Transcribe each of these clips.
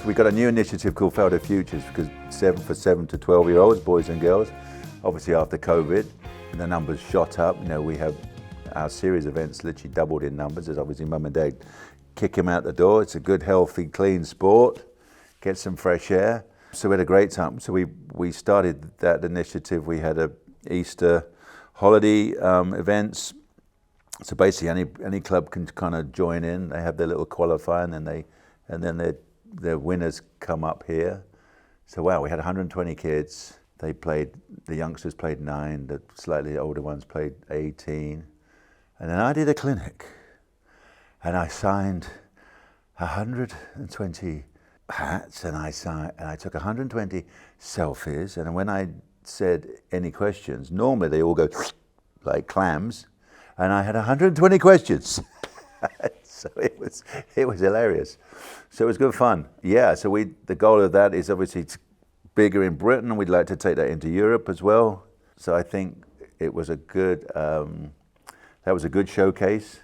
We've got a new initiative called Faldo Futures, because for 7 to 12-year-olds, boys and girls, obviously after COVID, the numbers shot up. We have our series events literally doubled in numbers. There's obviously mum and dad kick him out the door. It's a good, healthy, clean sport. Get some fresh air. So we had a great time. So we started that initiative. We had a Easter holiday events. So basically any club can kind of join in. They have their little qualifier, and then their winners come up here. So wow, we had 120 kids. The youngsters played 9, the slightly older ones played 18. And then I did a clinic, and I signed 120 hats, and I took 120 selfies. And when I said any questions, normally they all go like clams, and I had 120 questions. So it was hilarious. So it was good fun. Yeah. So the goal of that is obviously bigger in Britain. We'd like to take that into Europe as well. So I think it was a good. That was a good showcase.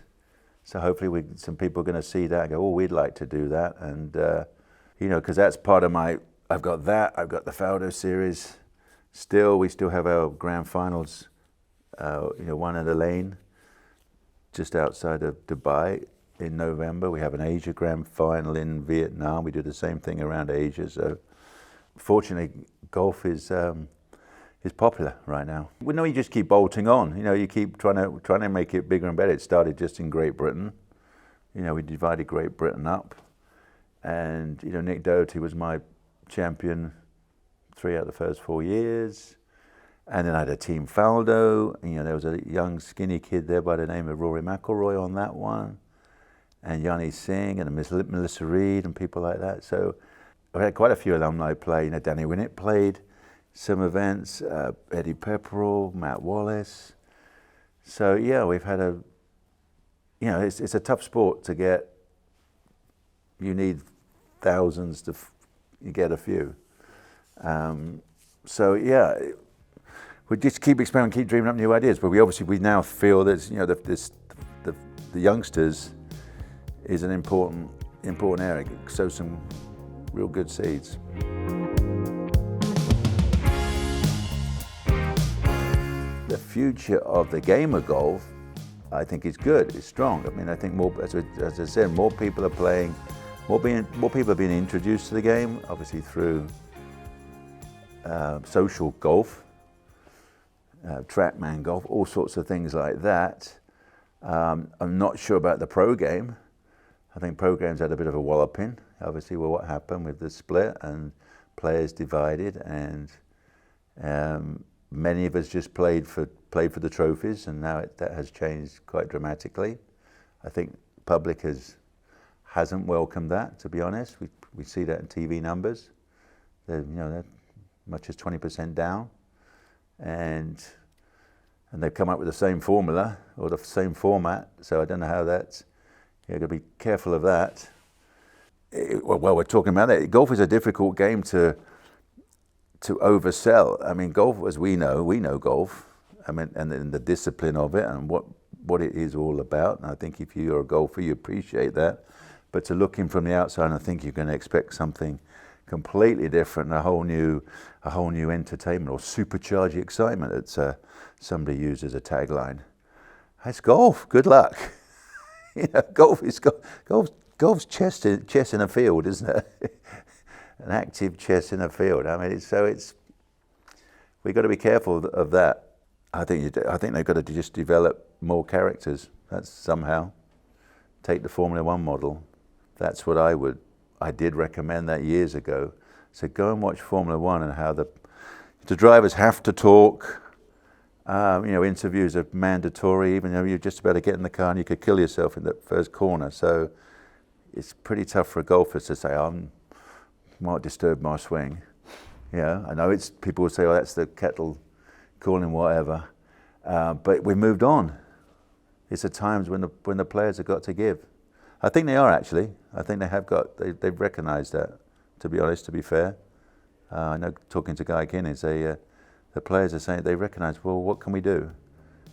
So hopefully some people are going to see that and go, oh, we'd like to do that. And because that's part of my. I've got that. I've got the Faldo series. We still have our grand finals. One in the lane, just outside of Dubai. In November, we have an Asia Grand Final in Vietnam. We do the same thing around Asia. So, fortunately, golf is popular right now. You just keep bolting on. You keep trying to make it bigger and better. It started just in Great Britain. We divided Great Britain up, and Nick Doherty was my champion 3 out of the first 4 years. And then I had a Team Faldo. There was a young skinny kid there by the name of Rory McIlroy on that one. And Yanni Singh and Melissa Reed and people like that. So I've had quite a few alumni play. Danny Winnett played some events, Eddie Pepperell, Matt Wallace. So yeah, we've had it's a tough sport to get. You need thousands to you get a few. So yeah, we just keep experimenting, keep dreaming up new ideas. But we now feel that the youngsters is an important area. Sow some real good seeds. The future of the game of golf, I think, is good. It's strong. I think more, as I said, more people are playing. More people are being introduced to the game, obviously through social golf, trackman golf, all sorts of things like that. I'm not sure about the pro game. I think pro games had a bit of a walloping, obviously, with what happened with the split and players divided, and many of us just played for the trophies, and now that has changed quite dramatically. I think the public hasn't welcomed that, to be honest. We see that in TV numbers. They're much as 20% down, and they've come up with the same formula or the same format. So I don't know how that's. You've got to be careful of that. Well, we're talking about that. Golf is a difficult game to oversell. Golf, as we know golf. And the discipline of it and what it is all about. And I think if you're a golfer, you appreciate that. But to look in from the outside, I think you're going to expect something completely different, a whole new entertainment or supercharged excitement. It's somebody used as a tagline. It's golf. Good luck. Golf's chess in a field, isn't it? An active chess in a field. We've got to be careful of that. I think they've got to just develop more characters. That's somehow take the Formula One model. That's what I did recommend that years ago. So go and watch Formula One and how the drivers have to talk. Interviews are mandatory, even though you're just about to get in the car and you could kill yourself in that first corner. So it's pretty tough for a golfer to say, might disturb my swing. I know people will say, that's the kettle calling whatever. But we moved on. It's at times when the players have got to give. I think they are actually. I think they've recognised that, to be honest, to be fair. I know talking to Guy Guinness, the players are saying they recognise, well, what can we do?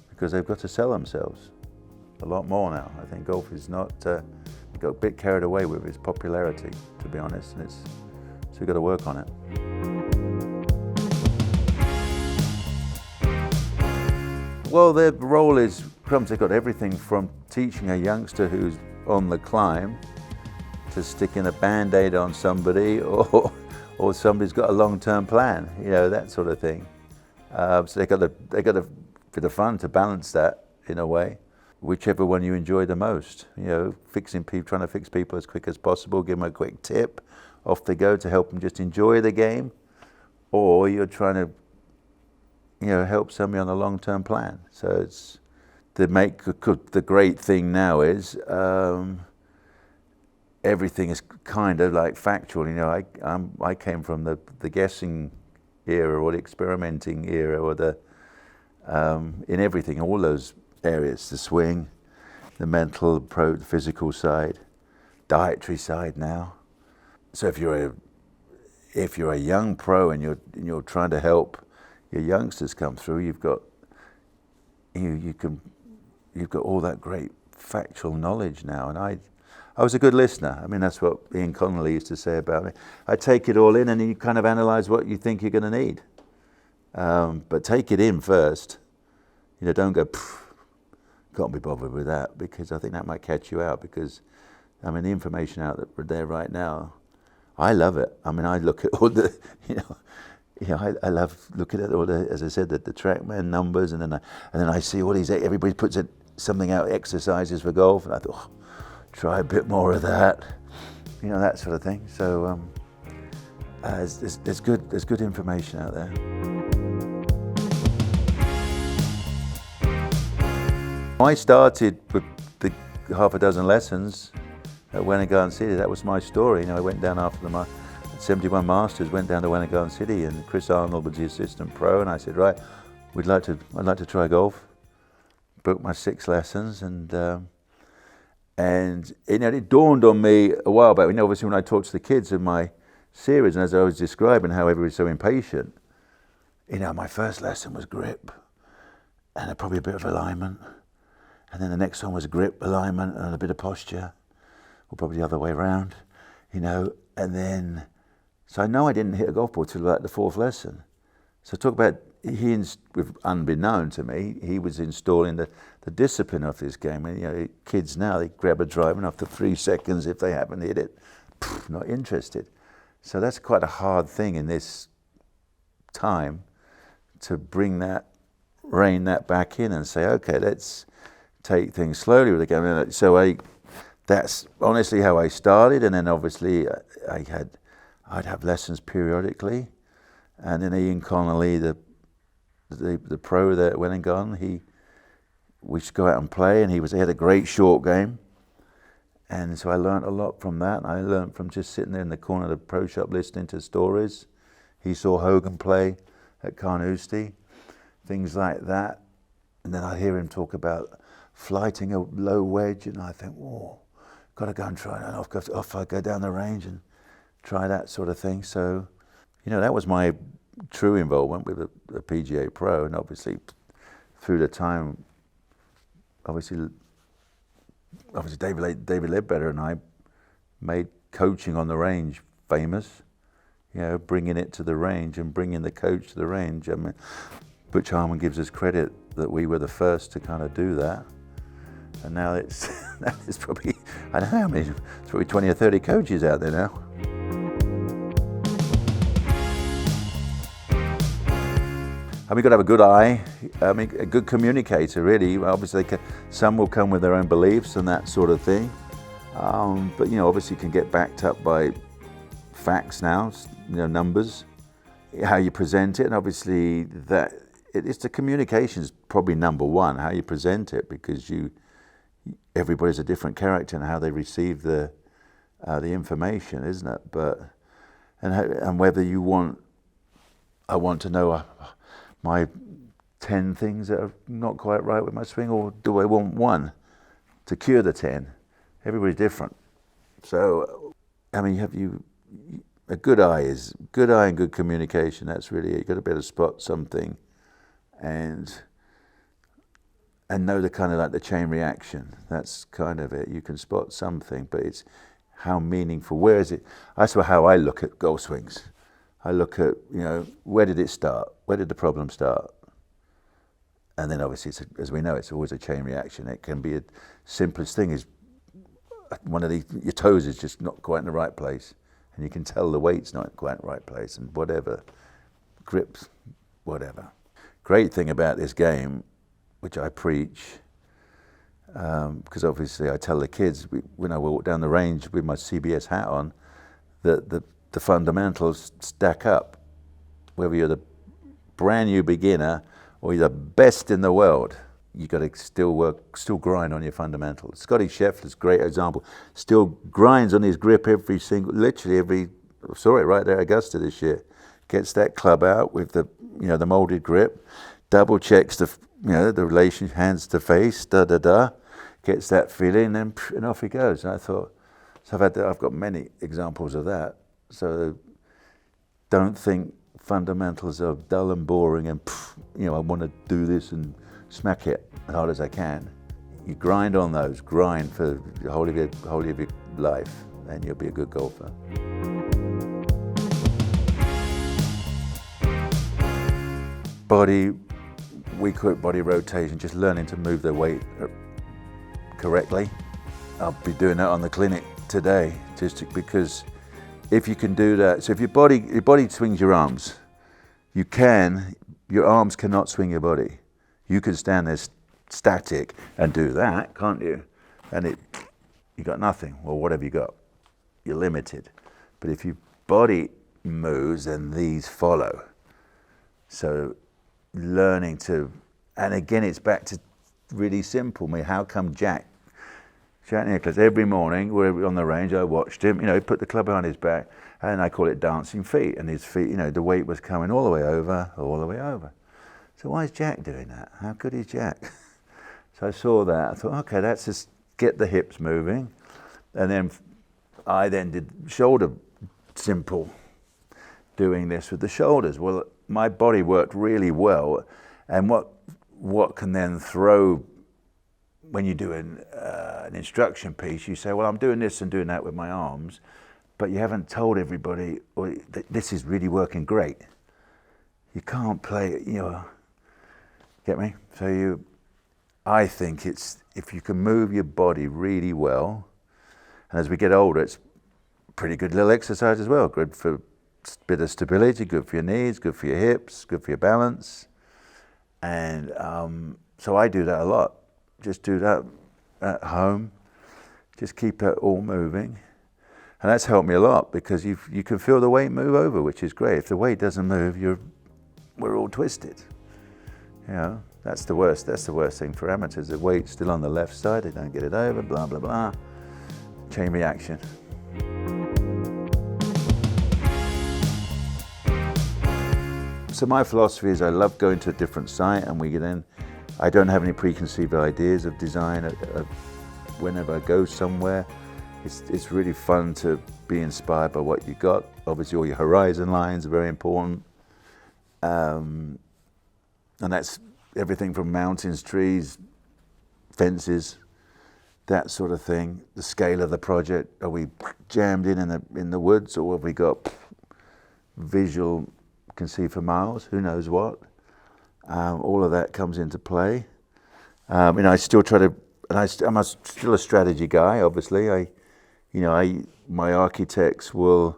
Because they've got to sell themselves a lot more now. I think golf is not, got a bit carried away with its popularity, to be honest, and so we've got to work on it. Well, their role is, Crumbs, they've got everything from teaching a youngster who's on the climb to sticking a Band-Aid on somebody, or somebody's got a long-term plan, that sort of thing. So they got a bit of fun to balance that in a way, whichever one you enjoy the most. Fixing people, trying to fix people as quick as possible, give them a quick tip, off they go to help them just enjoy the game, or you're trying to help somebody on a long-term plan. So it's the great thing now is everything is kind of like factual. I came from the guessing era or the experimenting era, or in everything, all those areas: the swing, the mental, the physical side, dietary side now. So if you're a young pro and you're trying to help your youngsters come through, you've got all that great factual knowledge now. And I was a good listener. I mean, that's what Ian Connolly used to say about me. I take it all in, and then you kind of analyse what you think you're going to need. But take it in first. Don't go, can't be bothered with that, because I think that might catch you out. Because, I mean, the information out there right now, I love it. I mean, I look at all the, I love looking at all the, as I said, the TrackMan numbers, and then I see all these. Everybody puts something out, exercises for golf, and I thought, try a bit more of that, that sort of thing. So there's good information out there. I started with the half a dozen lessons at Wenner City. That was my story. I went down after the 71 Masters, went down to Wenner City, and Chris Arnold was the assistant pro, and I said, right, I'd like to try golf. Booked my 6 lessons, and it dawned on me a while back. Obviously, when I talked to the kids in my series, and as I was describing how everybody's so impatient, my first lesson was grip, and probably a bit of alignment, and then the next one was grip, alignment, and a bit of posture, or probably the other way around, and then, so I know I didn't hit a golf ball till like the 4th lesson. So talk about, unbeknown to me, he was installing the discipline of this game. And kids now, they grab a drive, and after 3 seconds, if they haven't hit it, not interested. So that's quite a hard thing in this time, to rein that back in and say, okay, let's take things slowly with the game. So that's honestly how I started, and then obviously I'd have lessons periodically, and then Ian Connolly, the pro there at Wenner, we used to go out and play, and he had a great short game, and so I learned a lot from that. I learned from just sitting there in the corner of the pro shop listening to stories. He saw Hogan play at Carnoustie, things like that, and then I hear him talk about flighting a low wedge, and I think, whoa, got to go and try that. Off I go down the range and try that sort of thing. So, that was my true involvement with the PGA Pro, and obviously through the time, obviously David Ledbetter and I made coaching on the range famous. Bringing it to the range and bringing the coach to the range. I mean, Butch Harmon gives us credit that we were the first to kind of do that, and now it's probably, I don't know how many, it's probably 20 or 30 coaches out there now. And we've got to have a good eye, a good communicator, really. Obviously, some will come with their own beliefs and that sort of thing. But, obviously you can get backed up by facts now, numbers, how you present it. And obviously it's the communication is probably number one, how you present it, because everybody's a different character and how they receive the information, isn't it? And whether I want to know my 10 things that are not quite right with my swing, or do I want one to cure the 10? Everybody's different. So, I mean, a good eye and good communication. That's really it. You've got to be able to spot something and know the kind of like the chain reaction. That's kind of it. You can spot something, but it's how meaningful. Where is it? That's how I look at golf swings. I look at, where did it start? Where did the problem start? And then obviously, as we know, it's always a chain reaction. It can be a simplest thing is your toes is just not quite in the right place. And you can tell the weight's not quite in the right place and whatever, grips, whatever. Great thing about this game, which I preach, because obviously I tell the kids when I walk down the range with my CBS hat on, that the fundamentals stack up. Whether you're the brand new beginner or you're the best in the world, you got to still grind on your fundamentals. Scotty Scheffler's a great example. Still grinds on his grip I saw it right there at Augusta this year. Gets that club out with the molded grip, double checks the relation hands to face, gets that feeling, and off he goes. And I thought, I've got many examples of that. So don't think fundamentals are dull and boring and I want to do this and smack it as hard as I can. You grind on those, grind for the whole of your life, and you'll be a good golfer. We call it body rotation, just learning to move the weight correctly. I'll be doing that on the clinic today, because if you can do that, so if your body swings your arms, your arms cannot swing your body. You can stand there static and do that, can't you? And you got nothing. Well, what have you got? You're limited. But if your body moves, then these follow. So learning to, and again, it's back to really simple. How come Jack Nicklaus, every morning we're on the range, I watched him, he put the club behind his back, and I call it dancing feet, and his feet, the weight was coming all the way over. So why is Jack doing that? How good is Jack? So I saw that, I thought, okay, that's just get the hips moving. And then I did shoulder simple, doing this with the shoulders. Well, my body worked really well, and what can then throw, when you do an instruction piece, you say, well, I'm doing this and doing that with my arms, but you haven't told everybody that this is really working great. You can't play, get me? So I think it's, if you can move your body really well, and as we get older, it's pretty good little exercise as well. Good for a bit of stability, good for your knees, good for your hips, good for your balance. And so I do that a lot. Just do that at home. Just keep that all moving. And that's helped me a lot, because you can feel the weight move over, which is great. If the weight doesn't move, we're all twisted. That's the worst. That's the worst thing for amateurs. The weight's still on the left side, they don't get it over, blah, blah, blah. Chain reaction. So my philosophy is I love going to a different site, and I don't have any preconceived ideas of design. Whenever I go somewhere, it's really fun to be inspired by what you got. Obviously, all your horizon lines are very important. And that's everything from mountains, trees, fences, that sort of thing. The scale of the project. Are we jammed in the woods, or have we got visual, can see for miles? Who knows what? All of that comes into play. I still try to, and I'm still a strategy guy. Obviously, my architects will.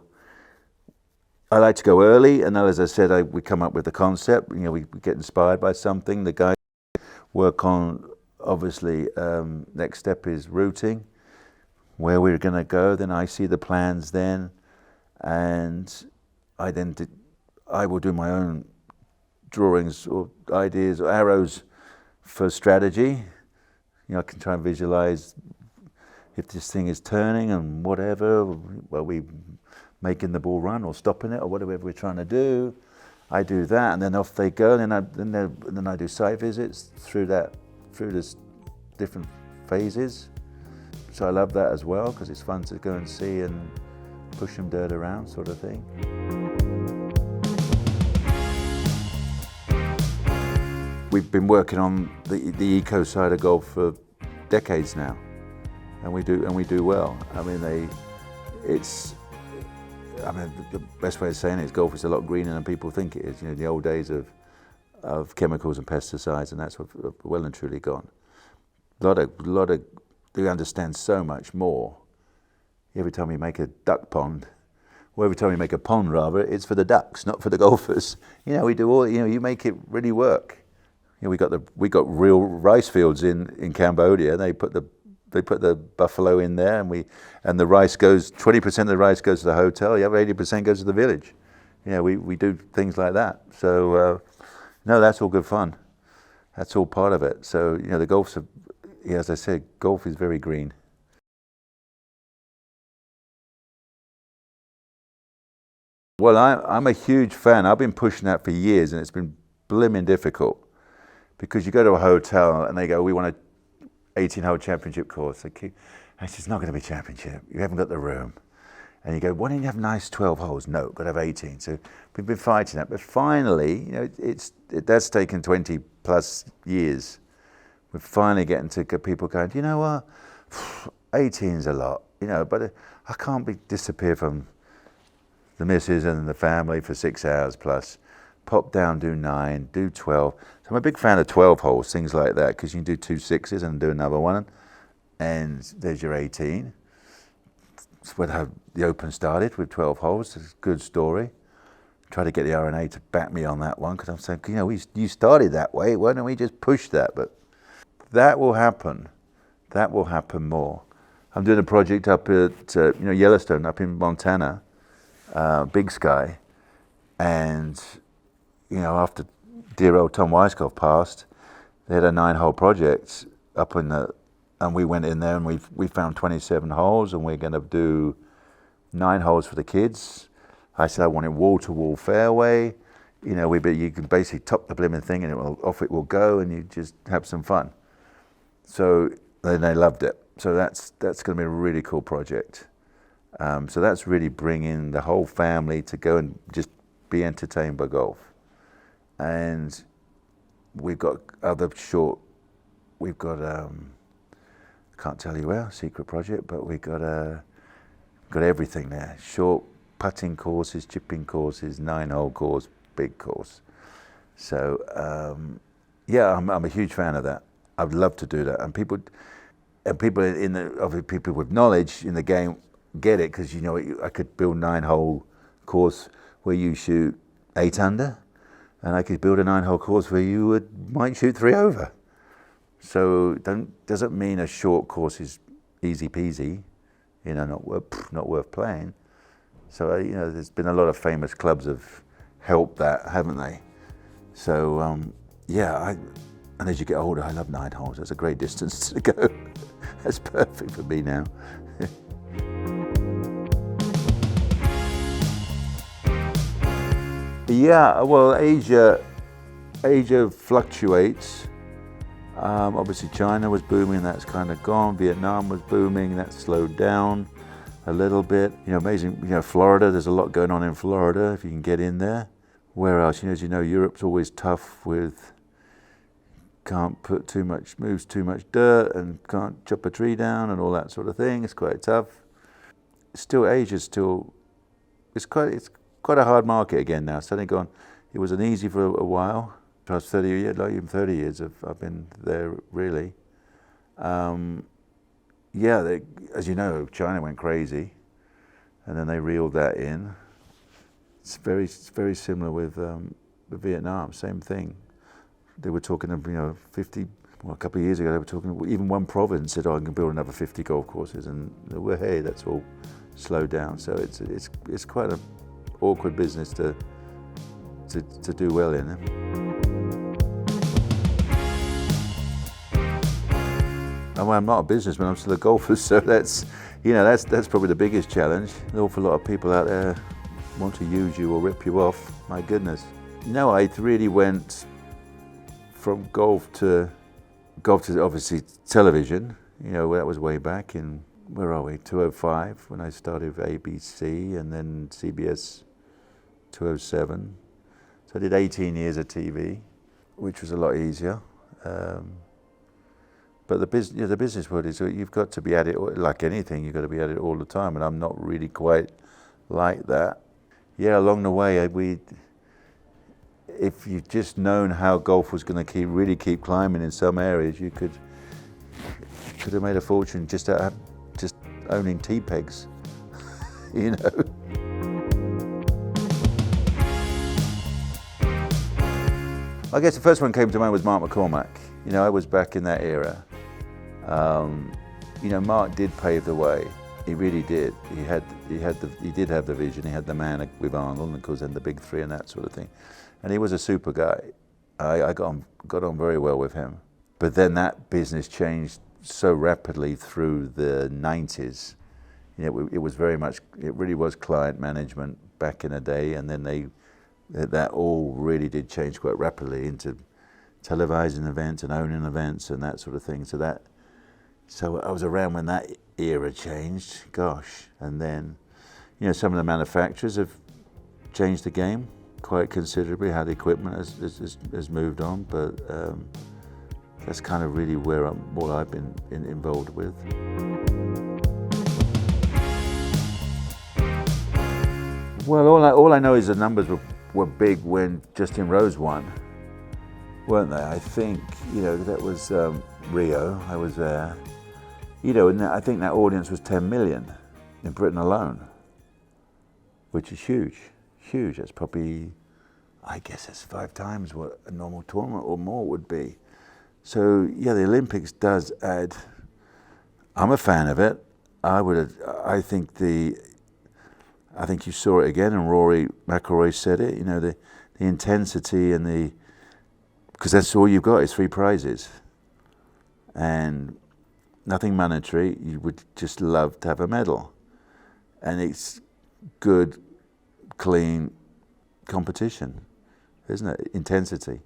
I like to go early, and then, as I said, we come up with the concept. We get inspired by something. The guys work on, obviously, next step is routing, where we're going to go. Then I see the plans then, and I will do my own drawings or ideas or arrows for strategy. I can try and visualize if this thing is turning and whatever. Well, we making the ball run or stopping it or whatever we're trying to do. I do that, and then off they go. And then I do site visits through this different phases. So I love that as well, because it's fun to go and see and push some dirt around sort of thing. We've been working on the eco side of golf for decades now, and we do well. I mean, the best way of saying it is golf is a lot greener than people think it is. You know, the old days of chemicals and pesticides, and that's well and truly gone. They understand so much more. Every time you make a duck pond, or every time you make a pond rather, it's for the ducks, not for the golfers. You know, we do all. You know, you make it really work. You know, we got real rice fields in Cambodia. They put the buffalo in there, and the rice goes. 20% of the rice goes to the hotel. The other 80% goes to the village. You know, we do things like that. So no, that's all good fun. That's all part of it. So you know, the golf's as I said, golf is very green. Well, I'm a huge fan. I've been pushing that for years, and it's been blimmin' difficult. Because you go to a hotel and they go, we want a 18-hole championship course. It's not going to be championship. You haven't got the room. And you go, why don't you have nice 12 holes? No, got to have 18. So we've been fighting that. But finally, you know, that's taken 20 plus years. We're finally getting to people going, you know what, 18's a lot, you know, but I can't disappear from the missus and the family for 6 hours plus. Pop down, do 9, do 12. So I'm a big fan of 12 holes, things like that, because you can do 2 6s and do another one, and there's your 18. That's how the Open started, with 12 holes. It's a good story. Try to get the RNA to back me on that one, because I'm saying, you know, you started that way, why don't we just push that? But that will happen. That will happen more. I'm doing a project up at Yellowstone, up in Montana, Big Sky, and you know, after dear old Tom Weiskopf passed, they had a 9-hole project up and we went in there and we found 27 holes, and we're going to do 9 holes for the kids. I said I wanted wall-to-wall fairway. You know, you can basically top the blimmin' thing, and off it will go, and you just have some fun. So then they loved it. So that's going to be a really cool project. So that's really bringing the whole family to go and just be entertained by golf. And we've got I can't tell you where, secret project, but we've got everything there. Short putting courses, chipping courses, 9-hole course, big course. So I'm a huge fan of that. I'd love to do that. And people people with knowledge in the game get it, because you know, I could build 9-hole course where you shoot 8 under. And I could build a 9-hole course where you might shoot 3 over. So doesn't mean a short course is easy peasy, you know, not worth playing. So you know, there's been a lot of famous clubs have helped that, haven't they? So and as you get older, I love 9 holes. That's a great distance to go. That's perfect for me now. Yeah, well, Asia fluctuates. Obviously, China was booming, that's kind of gone. Vietnam was booming, that's slowed down a little bit. You know, amazing. You know, Florida. There's a lot going on in Florida if you can get in there. Where else? You know, as you know, Europe's always tough with can't moves too much dirt, and can't chop a tree down and all that sort of thing. It's quite tough. Still, Asia's it's quite a hard market again now. Suddenly gone. It was uneasy for a while. Past 30 years, like even 30 years, I've been there really. As you know, China went crazy, and then they reeled that in. It's very similar with Vietnam. Same thing. They were talking of, you know, 50. Well, a couple of years ago, they were talking. Even one province said, "Oh, I can build another 50 golf courses," and well, hey, that's all slowed down. So it's quite an awkward business to do well in. Well, I'm not a businessman, I'm still a golfer, so that's probably the biggest challenge. An awful lot of people out there want to use you or rip you off, my goodness. No, I really went from golf to obviously television. You know, that was way back in where are we? 205 when I started with ABC, and then CBS 207. So I did 18 years of TV, which was a lot easier. But the business world is, you've got to be at it, like anything, you've got to be at it all the time, and I'm not really quite like that. Yeah, along the way, if you'd just known how golf was going to really keep climbing in some areas, you could have made a fortune just owning tee pegs, you know. I guess the first one came to mind was Mark McCormack. You know, I was back in that era. You know, Mark did pave the way. He really did. He did have the vision. He had the man with Arnold, and of course, then the big three and that sort of thing. And he was a super guy. I got on very well with him. But then that business changed so rapidly through the 90s. You know, it really was client management back in the day, and then that all really did change quite rapidly into televising events and owning events and that sort of thing. So I was around when that era changed, gosh. And then, you know, some of the manufacturers have changed the game quite considerably, how the equipment has moved on, but that's kind of really what I've been involved with. Well, all I know is the numbers were big when Justin Rose won, weren't they? I think, you know, that was Rio, I was there. You know, and I think that audience was 10 million in Britain alone, which is huge, huge. That's probably, I guess that's 5 times what a normal tournament or more would be. So yeah, the Olympics does add. I'm a fan of it. I think you saw it again, and Rory McIlroy said it. You know, the intensity and because that's all you've got is 3 prizes, and nothing monetary. You would just love to have a medal, and it's good, clean competition, isn't it? Intensity,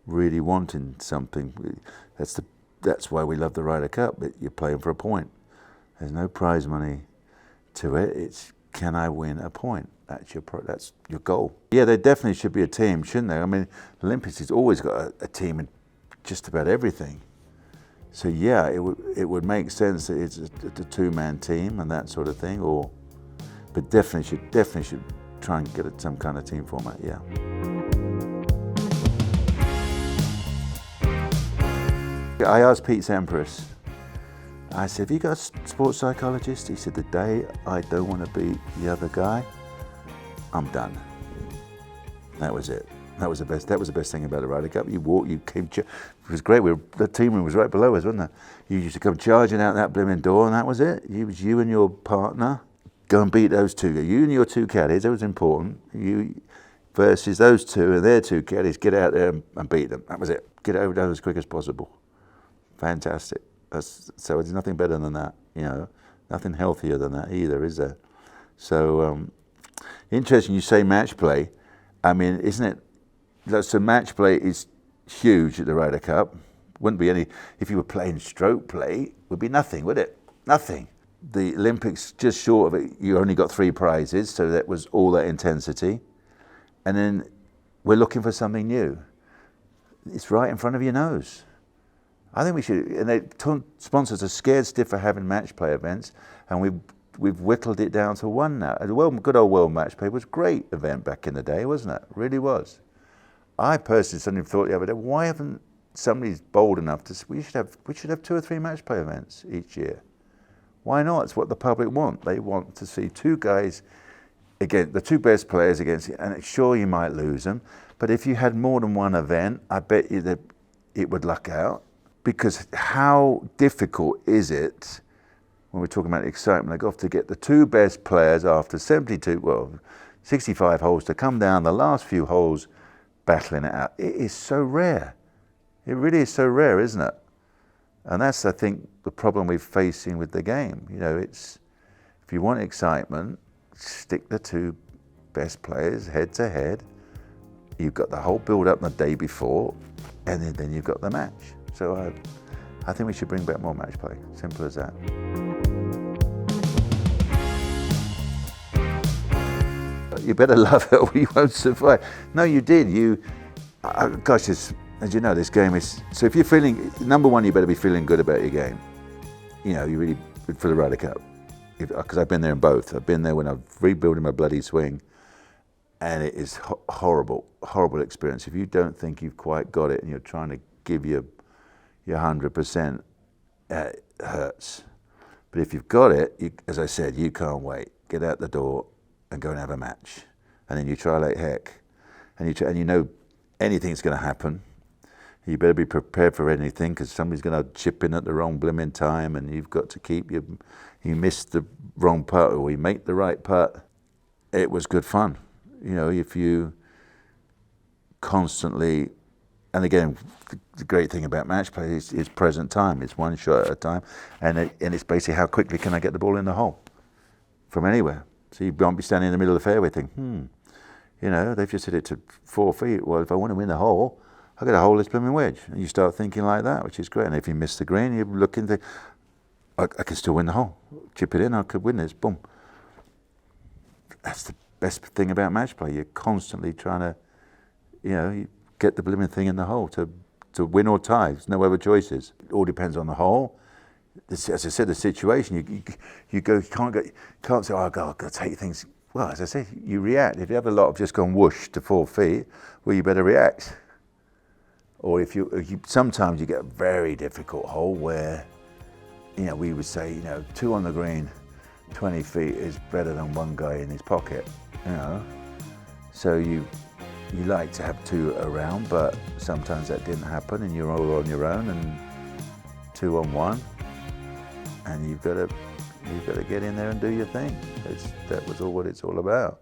really wanting something. That's why we love the Ryder Cup. You're playing for a point. There's no prize money to it. It's, can I win a point? That's your goal. Yeah, there definitely should be a team, shouldn't there? I mean, the Olympics has always got a team in just about everything. So yeah, it would make sense that it's a 2-man team and that sort of thing, but definitely should try and get some kind of team format. Yeah. I asked Pete Sampras. I said, "Have you got a sports psychologist?" He said, "The day I don't want to be the other guy, I'm done." That was it. That was the best thing about the Ryder Cup. You came. It was great. The team room was right below us, wasn't it? You used to come charging out that blooming door, and that was it. It was you and your partner. Go and beat those two. You and your 2 caddies. That was important. You versus those 2 and their 2 caddies. Get out there and beat them. That was it. Get over there as quick as possible. Fantastic. So there's nothing better than that. You know, nothing healthier than that either, is there? So interesting. You say match play. I mean, isn't it? So match play is huge at the Ryder Cup. Wouldn't be any, if you were playing stroke play, would be nothing, would it? Nothing. The Olympics, just short of it, you only got 3 prizes, so that was all that intensity. And then we're looking for something new. It's right in front of your nose. I think we should, and sponsors are scared stiff for having match play events, and we've whittled it down to 1 now. The good old World Match Play was a great event back in the day, wasn't it? It really was. I personally suddenly thought the other day, why haven't somebody's bold enough to? We should have 2 or 3 match play events each year. Why not? It's what the public want. They want to see 2 guys against the 2 best players against it. And sure, you might lose them, but if you had more than 1 event, I bet you that it would luck out. Because how difficult is it, when we're talking about the excitement of golf, to get the 2 best players after 65 holes to come down the last few holes battling it out? It is so rare. It really is so rare, isn't it? And that's, I think, the problem we're facing with the game. You know, it's, if you want excitement, stick the 2 best players head to head. You've got the whole build up the day before, and then you've got the match. So I think we should bring back more match play. Simple as that. You better love it or you won't survive. No, you did. Gosh, as you know, this game is, so if you're feeling, number one, you better be feeling good about your game. You know, you really, for the Ryder Cup. Because I've been there in both. I've been there when I'm rebuilding my bloody swing, and it is horrible experience. If you don't think you've quite got it and you're trying to give your 100%, it hurts. But if you've got it, as I said, you can't wait. Get out the door and go and have a match. And then you try like heck. And you know anything's going to happen. You better be prepared for anything, because somebody's going to chip in at the wrong blimmin' time, and you've got to keep you miss the wrong putt or you make the right putt. It was good fun. You know, if you constantly, and again, the great thing about match play is present time. It's one shot at a time, and it's basically how quickly can I get the ball in the hole from anywhere. So you won't be standing in the middle of the fairway thinking, you know, they've just hit it to 4 feet. Well, if I want to win the hole, I've got to hold this blooming wedge. And you start thinking like that, which is great. And if you miss the green, you look into, I can still win the hole. Chip it in, I could win this, boom. That's the best thing about match play. You're constantly trying to, you know, you get the blooming thing in the hole to win or tie. There's no other choices. It all depends on the hole. As I said, the situation, you can't say, oh, I've got to take things. Well, as I said, you react. If you have a lot of just gone whoosh to 4 feet, well, you better react. Or if you sometimes you get a very difficult hole where, you know, we would say, you know, 2 on the green, 20 feet is better than 1 guy in his pocket, you know. So you like to have 2 around, but sometimes that didn't happen and you're all on your own and 2 on 1, and you've got to get in there and do your thing. That was all what it's all about.